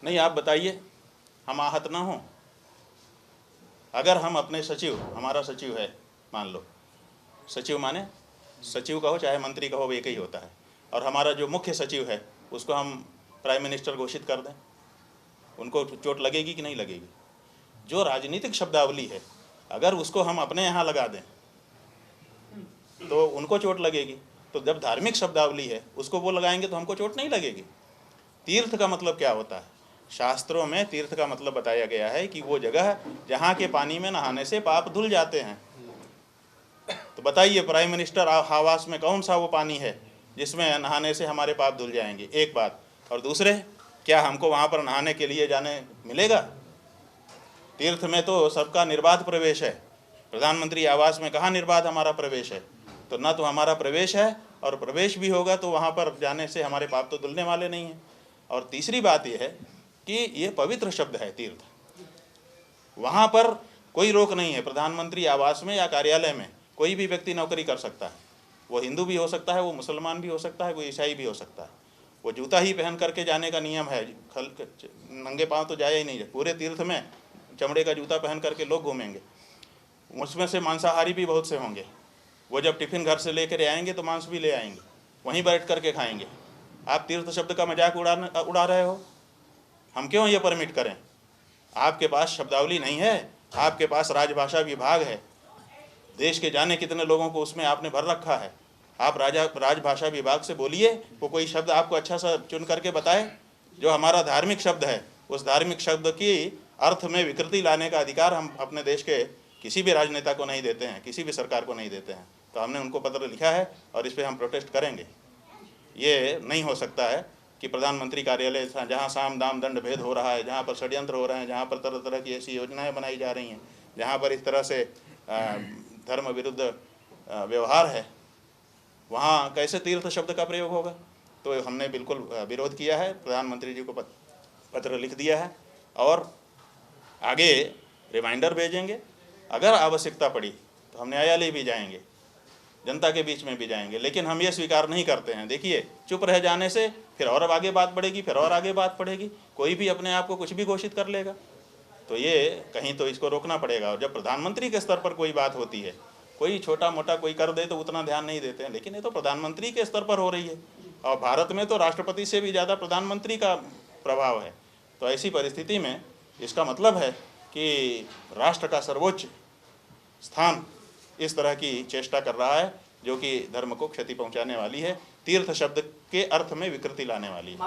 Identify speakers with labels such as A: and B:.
A: नहीं, आप बताइए, हम आहत ना हों। अगर हम अपने सचिव, हमारा सचिव है, मान लो सचिव माने सचिव कहो चाहे मंत्री कहो, एक ही होता है, और हमारा जो मुख्य सचिव है उसको हम प्राइम मिनिस्टर घोषित कर दें, उनको चोट लगेगी कि नहीं लगेगी? जो राजनीतिक शब्दावली है अगर उसको हम अपने यहाँ लगा दें तो उनको चोट लगेगी। तो जब धार्मिक शब्दावली है उसको वो लगाएंगे तो हमको चोट नहीं लगेगी। तीर्थ का मतलब क्या होता है? शास्त्रों में तीर्थ का मतलब बताया गया है कि वो जगह जहाँ के पानी में नहाने से पाप धुल जाते हैं। तो बताइए, प्राइम मिनिस्टर आवास में कौन सा वो पानी है जिसमें नहाने से हमारे पाप धुल जाएंगे? एक बात। और दूसरे, क्या हमको वहाँ पर नहाने के लिए जाने मिलेगा? तीर्थ में तो सबका निर्बाध प्रवेश है, प्रधानमंत्री आवास में कहाँ निर्बाध हमारा प्रवेश है? तो ना तो हमारा प्रवेश है, और प्रवेश भी होगा तो वहाँ पर जाने से हमारे पाप तो धुलने वाले नहीं हैं। और तीसरी बात यह है कि ये पवित्र शब्द है तीर्थ, वहाँ पर कोई रोक नहीं है। प्रधानमंत्री आवास में या कार्यालय में कोई भी व्यक्ति नौकरी कर सकता है, वो हिंदू भी हो सकता है, वो मुसलमान भी हो सकता है, वो ईसाई भी हो सकता है। वो जूता ही पहन करके जाने का नियम है, नंगे पाँव तो जाया ही नहीं है। पूरे तीर्थ में चमड़े का जूता पहन करके लोग घूमेंगे। उसमें से मांसाहारी भी बहुत से होंगे, वो जब टिफ़िन घर से लेकर आएंगे तो मांस भी ले आएंगे, वहीं बैठ करके खाएंगे। आप तीर्थ शब्द का मजाक उड़ा रहे हो, हम क्यों ये परमिट करें? आपके पास शब्दावली नहीं है, आपके पास राजभाषा विभाग है, देश के जाने कितने लोगों को उसमें आपने भर रखा है। आप राजभाषा विभाग से बोलिए, वो कोई शब्द आपको अच्छा सा चुन करके बताए। जो हमारा धार्मिक शब्द है, उस धार्मिक शब्द की अर्थ में विकृति लाने का अधिकार हम अपने देश के किसी भी राजनेता को नहीं देते हैं, किसी भी सरकार को नहीं देते हैं। तो हमने उनको पत्र लिखा है और इस पर हम प्रोटेस्ट करेंगे। ये नहीं हो सकता है कि प्रधानमंत्री कार्यालय जहाँ साम दाम दंड भेद हो रहा है, जहाँ पर षड्यंत्र हो रहे हैं, जहाँ पर तरह तरह की ऐसी योजनाएं बनाई जा रही हैं, जहाँ पर इस तरह से धर्म विरुद्ध व्यवहार है, वहाँ कैसे तीर्थ शब्द का प्रयोग होगा? तो हमने बिल्कुल विरोध किया है, प्रधानमंत्री जी को पत्र लिख दिया है और आगे रिमाइंडर भेजेंगे। अगर आवश्यकता पड़ी तो हम न्यायालय भी जाएंगे, जनता के बीच में भी जाएंगे, लेकिन हम ये स्वीकार नहीं करते हैं। देखिए, चुप रह जाने से फिर और आगे बात बढ़ेगी, फिर और आगे बात बढ़ेगी, कोई भी अपने आप को कुछ भी घोषित कर लेगा। तो ये कहीं तो इसको रोकना पड़ेगा। और जब प्रधानमंत्री के स्तर पर कोई बात होती है, कोई छोटा मोटा कोई कर दे तो उतना ध्यान नहीं देते हैं, लेकिन ये तो प्रधानमंत्री के स्तर पर हो रही है, और भारत में तो राष्ट्रपति से भी ज़्यादा प्रधानमंत्री का प्रभाव है। तो ऐसी परिस्थिति में इसका मतलब है कि राष्ट्र का सर्वोच्च स्थान इस तरह की चेष्टा कर रहा है जो कि धर्म को क्षति पहुंचाने वाली है, तीर्थ शब्द के अर्थ में विकृति लाने वाली है।